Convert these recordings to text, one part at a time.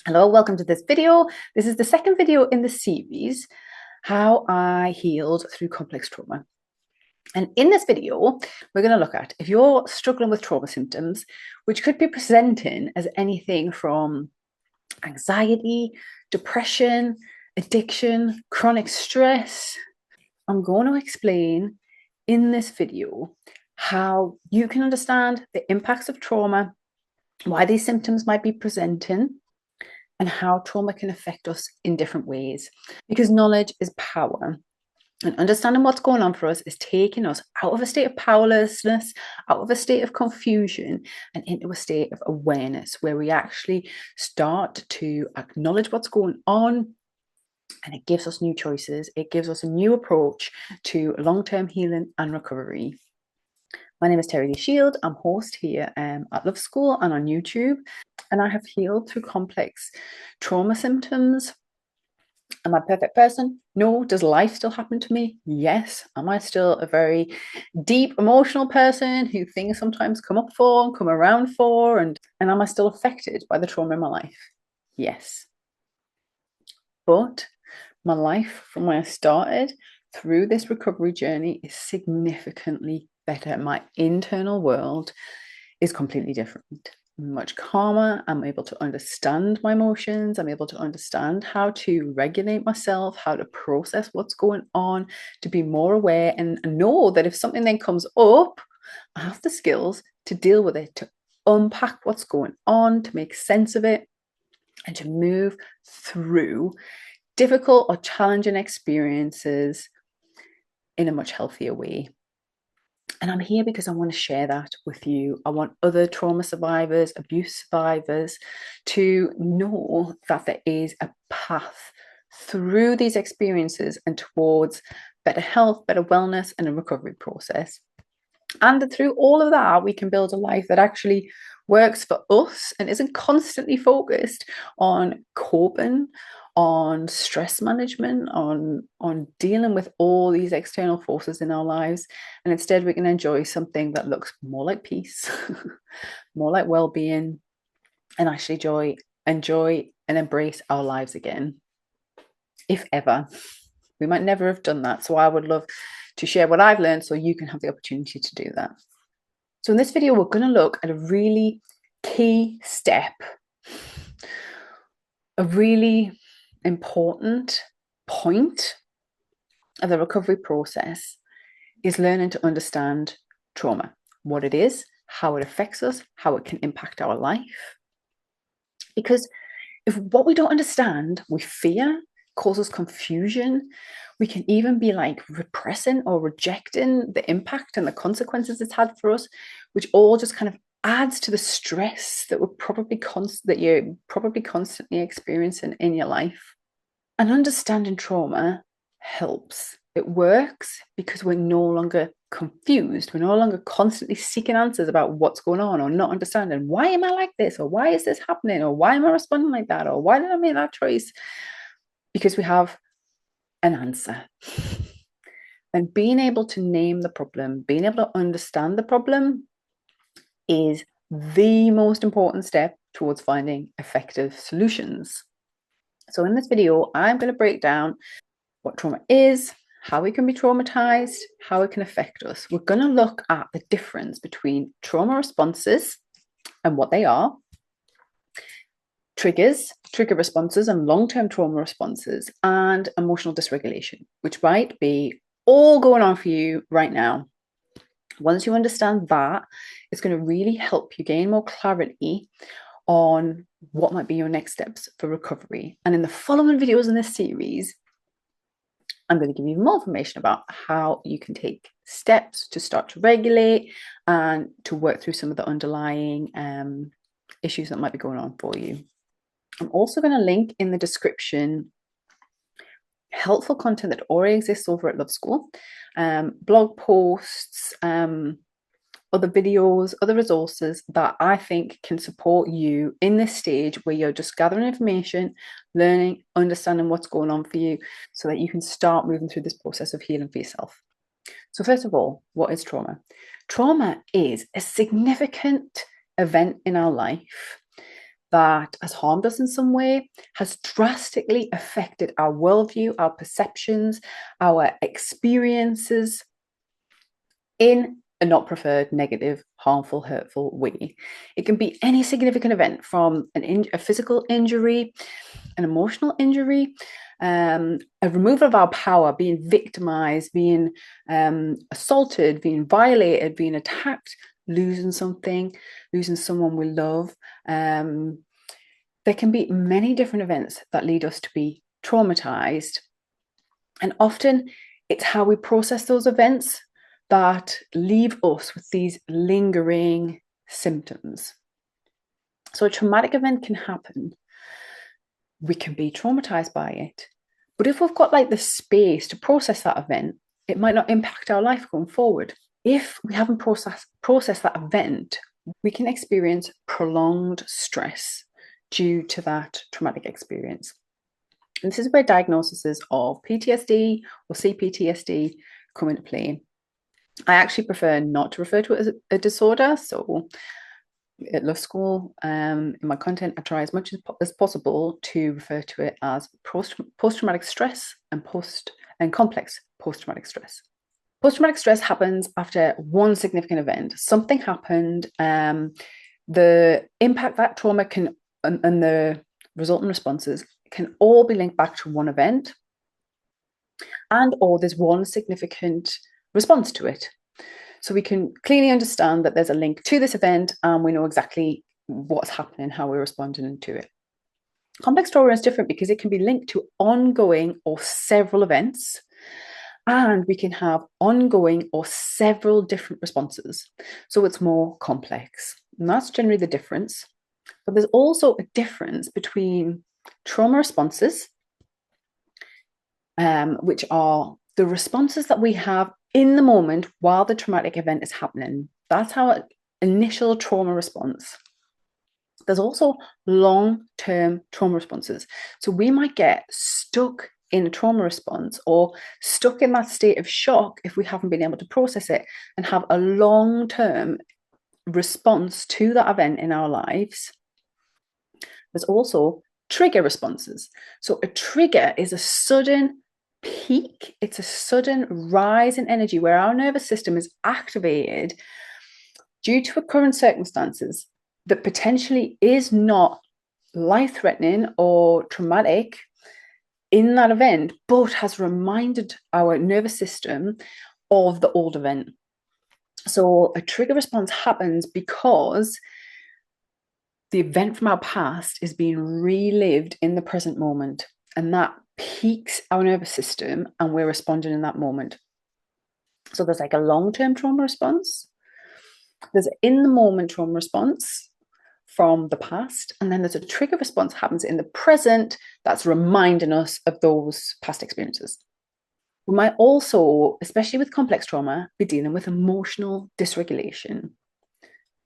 Hello, welcome to this video. This is the second video in the series, How I Healed Through Complex Trauma. And in this video, we're going to look at if you're struggling with trauma symptoms, which could be presenting as anything from anxiety, depression, addiction, chronic stress. I'm going to explain in this video how you can understand the impacts of trauma, why these symptoms might be presenting, and how trauma can affect us in different ways. Because knowledge is power. And understanding what's going on for us is taking us out of a state of powerlessness, out of a state of confusion, and into a state of awareness where we actually start to acknowledge what's going on. And it gives us new choices. It gives us a new approach to long-term healing and recovery. My name is Terry Lee Shield. I'm host here at Love School and on YouTube. And I have healed through complex trauma symptoms. Am I a perfect person? No. Does life still happen to me? Yes. Am I still a very deep emotional person who things sometimes come up for, come around for? And am I still affected by the trauma in my life? Yes. But my life from when I started through this recovery journey is significantly better. My internal world is completely different. Much calmer. I'm able to understand my emotions. I'm able to understand how to regulate myself, how to process what's going on, to be more aware and know that if something then comes up, I have the skills to deal with it, to unpack what's going on, to make sense of it, and to move through difficult or challenging experiences in a much healthier way. And I'm here because I want to share that with you. I want other trauma survivors, abuse survivors to know that there is a path through these experiences and towards better health, better wellness, and a recovery process. And that through all of that, we can build a life that actually works for us and isn't constantly focused on coping, on stress management, on dealing with all these external forces in our lives. And instead, we can enjoy something that looks more like peace, more like well-being, and actually enjoy and embrace our lives again, if ever. We might never have done that. So I would love to share what I've learned so you can have the opportunity to do that. So in this video, we're going to look at a really key step, a really important point of the recovery process is learning to understand trauma, what it is, how it affects us, how it can impact our life. Because if what we don't understand, we fear, causes confusion, we can even be like repressing or rejecting the impact and the consequences it's had for us, which all just kind of adds to the stress that you're probably constantly experiencing in your life. And understanding trauma helps. It works because we're no longer confused. We're no longer constantly seeking answers about what's going on or not understanding why am I like this, or why is this happening, or why am I responding like that, or why did I make that choice? Because we have an answer. And being able to name the problem, being able to understand the problem is the most important step towards finding effective solutions. So in this video, I'm going to break down what trauma is, how we can be traumatized, how it can affect us. We're going to look at the difference between trauma responses and what they are, trigger responses and long-term trauma responses, and emotional dysregulation, which might be all going on for you right now. Once you understand that, it's going to really help you gain more clarity on what might be your next steps for recovery. And in the following videos in this series, I'm going to give you more information about how you can take steps to start to regulate and to work through some of the underlying issues that might be going on for you. I'm also going to link in the description helpful content that already exists over at Love School, blog posts, other videos, other resources that I think can support you in this stage where you're just gathering information, learning, understanding what's going on for you so that you can start moving through this process of healing for yourself. So first of all, what is trauma? Trauma is a significant event in our life that has harmed us in some way, has drastically affected our worldview, our perceptions, our experiences in a not preferred, negative, harmful, hurtful way. It can be any significant event, from a physical injury, an emotional injury, a removal of our power, being victimized, being assaulted, being violated, being attacked, losing something, losing someone we love. There can be many different events that lead us to be traumatized. And often it's how we process those events that leave us with these lingering symptoms. So a traumatic event can happen. We can be traumatized by it. But if we've got like the space to process that event, it might not impact our life going forward. If we haven't processed that event, we can experience prolonged stress due to that traumatic experience. And this is where diagnoses of PTSD or CPTSD come into play. I actually prefer not to refer to it as a disorder. So at law school, in my content, I try as much as possible to refer to it as post-traumatic stress and complex post-traumatic stress. Post-traumatic stress happens after one significant event. Something happened. The impact that trauma can and the resultant responses can all be linked back to one event, and or there's one significant response to it. So we can clearly understand that there's a link to this event and we know exactly what's happening, how we're responding to it. Complex trauma is different because it can be linked to ongoing or several events, and we can have ongoing or several different responses. So it's more complex. And that's generally the difference. But there's also a difference between trauma responses, which are the responses that we have in the moment while the traumatic event is happening. That's our initial trauma response. There's also long-term trauma responses. So we might get stuck in a trauma response or stuck in that state of shock if we haven't been able to process it, and have a long-term response to that event in our lives. There's also trigger responses. So a trigger is a sudden peak, it's a sudden rise in energy where our nervous system is activated due to current circumstances that potentially is not life-threatening or traumatic in that event, but has reminded our nervous system of the old event. So a trigger response happens because the event from our past is being relived in the present moment, and that peaks our nervous system and we're responding in that moment. So there's like a long-term trauma response, there's an in-the-moment trauma response from the past, and then there's a trigger response happens in the present that's reminding us of those past experiences. We might also, especially with complex trauma, be dealing with emotional dysregulation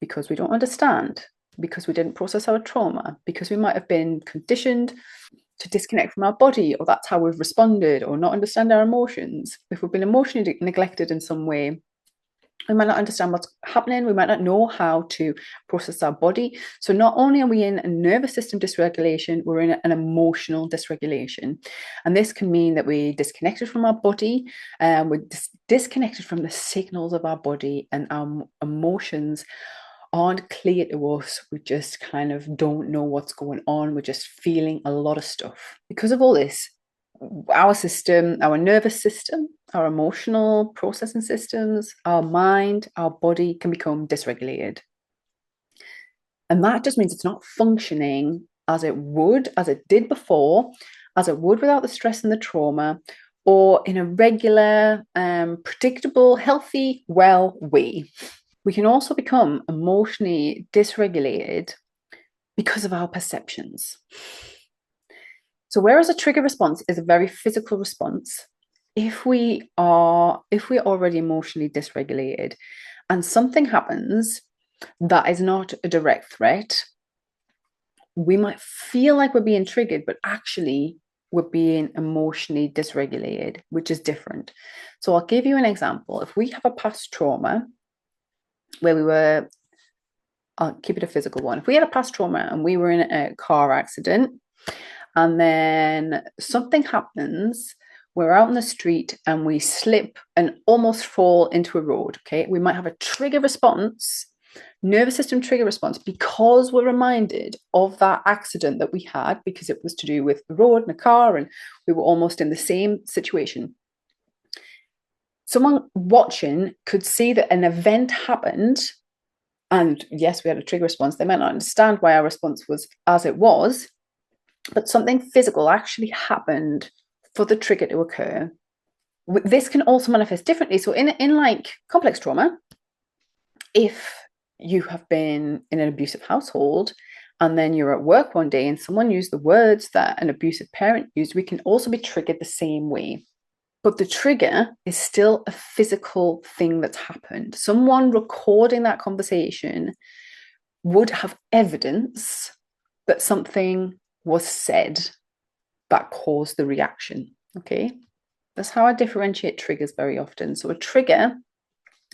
because we don't understand, because we didn't process our trauma, because we might have been conditioned to disconnect from our body, or that's how we've responded, or not understand our emotions. If we've been emotionally neglected in some way, we might not understand what's happening. We might not know how to process our body. So not only are we in a nervous system dysregulation, we're in an emotional dysregulation. And this can mean that we're disconnected from our body, we're disconnected from the signals of our body, and our emotions aren't clear to us. We just kind of don't know what's going on. We're just feeling a lot of stuff. Because of all this, our system, our nervous system, our emotional processing systems, our mind, our body can become dysregulated. And that just means it's not functioning as it did before, as it would without the stress and the trauma, or in a regular, predictable, healthy, well way. We can also become emotionally dysregulated because of our perceptions. So whereas a trigger response is a very physical response, if we're already emotionally dysregulated and something happens that is not a direct threat, we might feel like we're being triggered, but actually we're being emotionally dysregulated, which is different. So I'll give you an example. If we have a past trauma where we were I'll keep it a physical one. If we had a past trauma and we were in a car accident and then something happens, we're out on the street and we slip and almost fall into a road, okay? We might have a trigger response, nervous system trigger response, because we're reminded of that accident that we had, because it was to do with the road and a car and we were almost in the same situation. Someone watching could see that an event happened and yes, we had a trigger response. They might not understand why our response was as it was, but something physical actually happened for the trigger to occur. This can also manifest differently. So in like complex trauma, if you have been in an abusive household and then you're at work one day and someone used the words that an abusive parent used, we can also be triggered the same way. But the trigger is still a physical thing that's happened. Someone recording that conversation would have evidence that something was said that caused the reaction, okay? That's how I differentiate triggers very often. So a trigger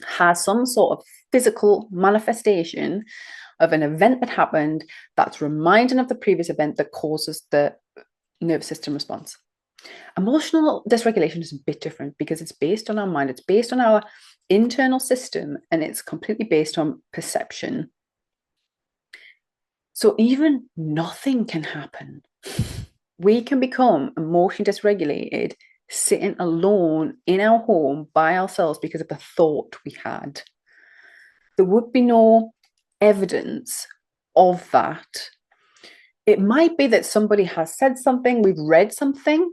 has some sort of physical manifestation of an event that happened that's reminding of the previous event that causes the nervous system response. Emotional dysregulation is a bit different because it's based on our mind, it's based on our internal system, and it's completely based on perception. So even nothing can happen. We can become emotionally dysregulated sitting alone in our home by ourselves because of a thought we had. There would be no evidence of that. It might be that somebody has said something, we've read something,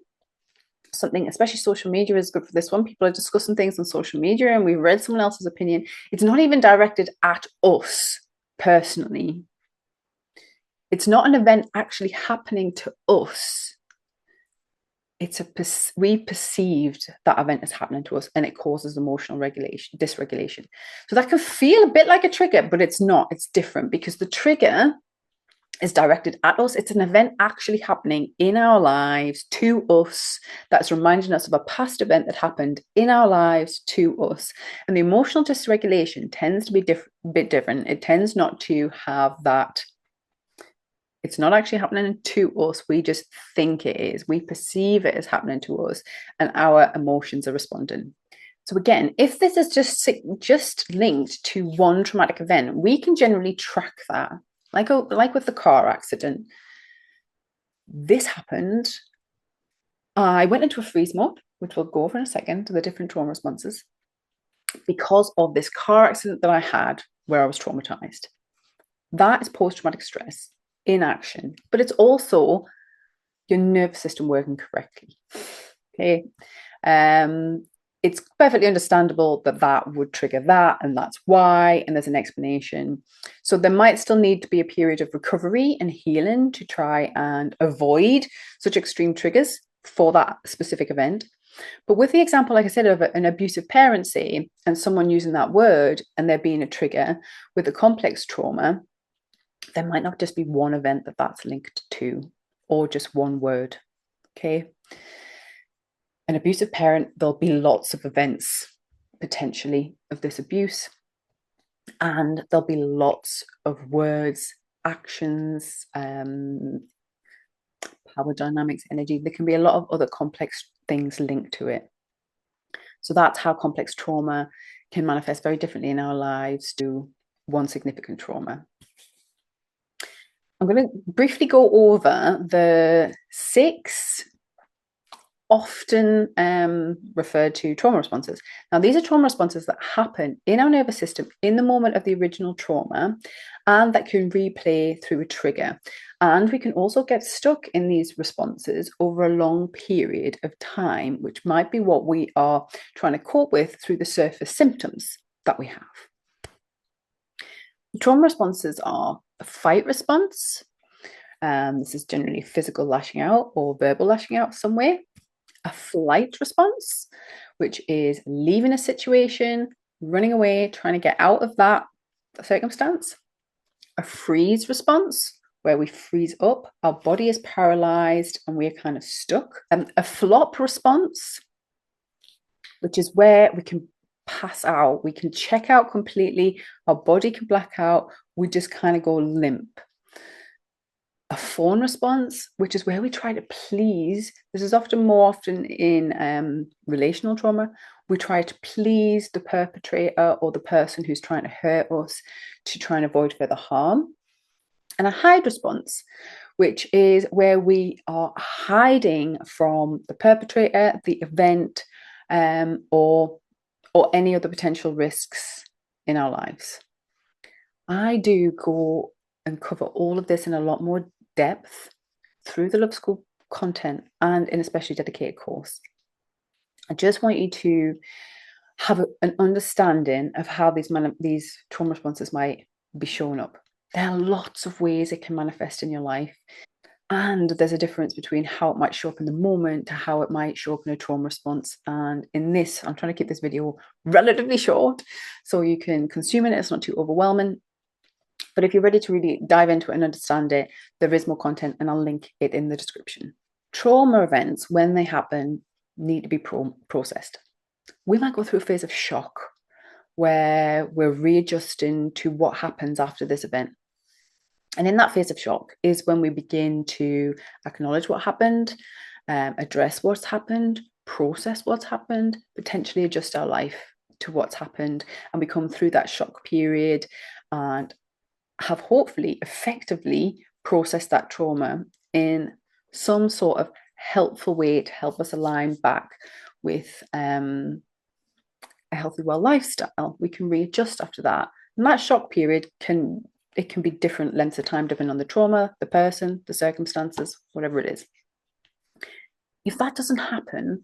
especially social media is good for this one. People are discussing things on social media and we've read someone else's opinion. It's not even directed at us personally. It's not an event actually happening to us. We perceived that event is happening to us and it causes emotional dysregulation. So that can feel a bit like a trigger, but it's not. It's different because the trigger is directed at us. It's an event actually happening in our lives to us that's reminding us of a past event that happened in our lives to us. And the emotional dysregulation tends to be a bit different. It tends not to have that. It's not actually happening to us. We just think it is. We perceive it as happening to us and our emotions are responding. So again, if this is just linked to one traumatic event, we can generally track that. Like with the car accident, this happened. I went into a freeze mode, which we'll go over in a second, to the different trauma responses, because of this car accident that I had where I was traumatized. That is post-traumatic stress in action, but it's also your nervous system working correctly. Okay. It's perfectly understandable that that would trigger that, and that's why, and there's an explanation. So there might still need to be a period of recovery and healing to try and avoid such extreme triggers for that specific event. But with the example, like I said, of an abusive parent, say, and someone using that word and there being a trigger with a complex trauma, there might not just be one event that's linked to, or just one word, okay? An abusive parent, there'll be lots of events potentially of this abuse, and there'll be lots of words, actions, power dynamics, energy. There can be a lot of other complex things linked to it. So that's how complex trauma can manifest very differently in our lives to one significant trauma. I'm going to briefly go over the 6 often referred to trauma responses. Now, these are trauma responses that happen in our nervous system in the moment of the original trauma, and that can replay through a trigger. And we can also get stuck in these responses over a long period of time, which might be what we are trying to cope with through the surface symptoms that we have. Trauma responses are a fight response. This is generally physical lashing out or verbal lashing out some way. A flight response, which is leaving a situation, running away, trying to get out of that circumstance. A freeze response, where we freeze up, our body is paralyzed and we're kind of stuck. A flop response, which is where we can pass out, we can check out completely, our body can black out, we just kind of go limp. A fawn response, which is where we try to please. This is more often in relational trauma. We try to please the perpetrator or the person who's trying to hurt us to try and avoid further harm. And a hide response, which is where we are hiding from the perpetrator, the event, or any other potential risks in our lives. I do go and cover all of this in a lot more depth through the Love School content and in a specially dedicated course. I just want you to have an understanding of how these trauma responses might be showing up. There are lots of ways it can manifest in your life. And there's a difference between how it might show up in the moment to how it might show up in a trauma response. And in this, I'm trying to keep this video relatively short so you can consume it. It's not too overwhelming. But if you're ready to really dive into it and understand it, there is more content and I'll link it in the description. Trauma events, when they happen, need to be processed. We might go through a phase of shock where we're readjusting to what happens after this event. And in that phase of shock is when we begin to acknowledge what happened, address what's happened, process what's happened, potentially adjust our life to what's happened. And we come through that shock period and have hopefully effectively processed that trauma in some sort of helpful way to help us align back with a healthy, well lifestyle. We can readjust after that. And that shock period can be different lengths of time depending on the trauma, the person, the circumstances, whatever it is. If that doesn't happen,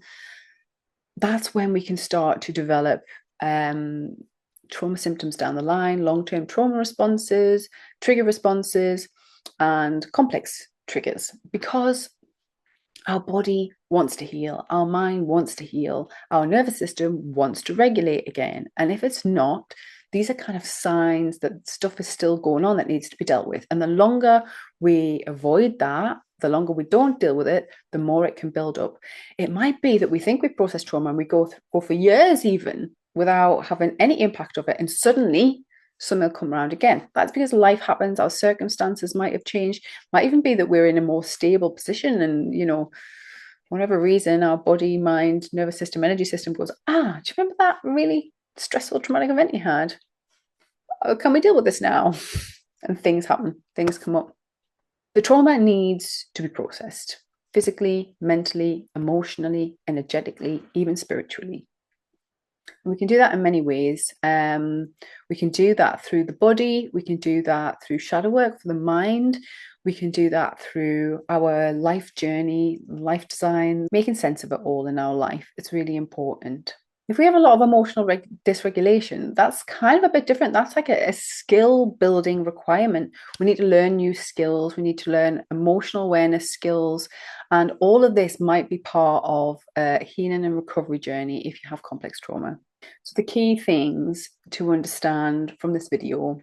that's when we can start to develop trauma symptoms down the line, long-term trauma responses, trigger responses, and complex triggers, because our body wants to heal, our mind wants to heal, our nervous system wants to regulate again. And if it's not, these are kind of signs that stuff is still going on that needs to be dealt with. And the longer we avoid that, the longer we don't deal with it, the more it can build up. It might be that we think we've processed trauma and we go for years even without having any impact of it, and suddenly some will come around again. That's because life happens, our circumstances might have changed, might even be that we're in a more stable position and, whatever reason, our body, mind, nervous system, energy system goes, do you remember that really stressful, traumatic event you had? Can we deal with this now? And things happen, things come up. The trauma needs to be processed physically, mentally, emotionally, energetically, even spiritually. And we can do that in many ways. We can do that through the body. We can do that through shadow work for the mind. We can do that through our life journey, life design, making sense of it all in our life. It's really important. If we have a lot of emotional dysregulation, that's kind of a bit different. That's like a skill building requirement. We need to learn new skills. We need to learn emotional awareness skills. And all of this might be part of a healing and recovery journey if you have complex trauma. So the key things to understand from this video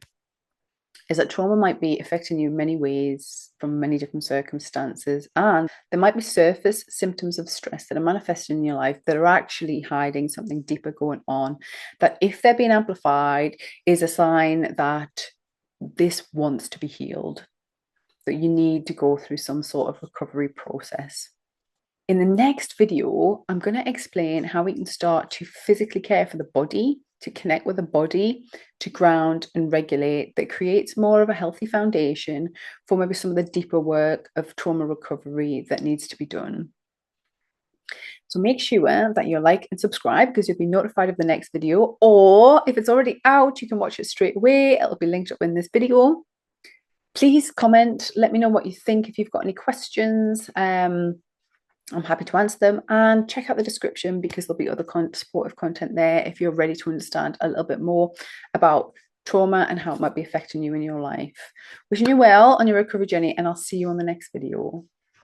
is that trauma might be affecting you in many ways from many different circumstances, and there might be surface symptoms of stress that are manifesting in your life that are actually hiding something deeper going on, that if they're being amplified is a sign that this wants to be healed, that you need to go through some sort of recovery process. In the next video, I'm going to explain how we can start to physically care for the body, to connect with the body, to ground and regulate, that creates more of a healthy foundation for maybe some of the deeper work of trauma recovery that needs to be done. So make sure that you like and subscribe because you'll be notified of the next video, or if it's already out, you can watch it straight away. It'll be linked up in this video. Please comment, let me know what you think. If you've got any questions, I'm happy to answer them, and check out the description because there'll be other supportive content there if you're ready to understand a little bit more about trauma and how it might be affecting you in your life. Wishing you well on your recovery journey, and I'll see you on the next video.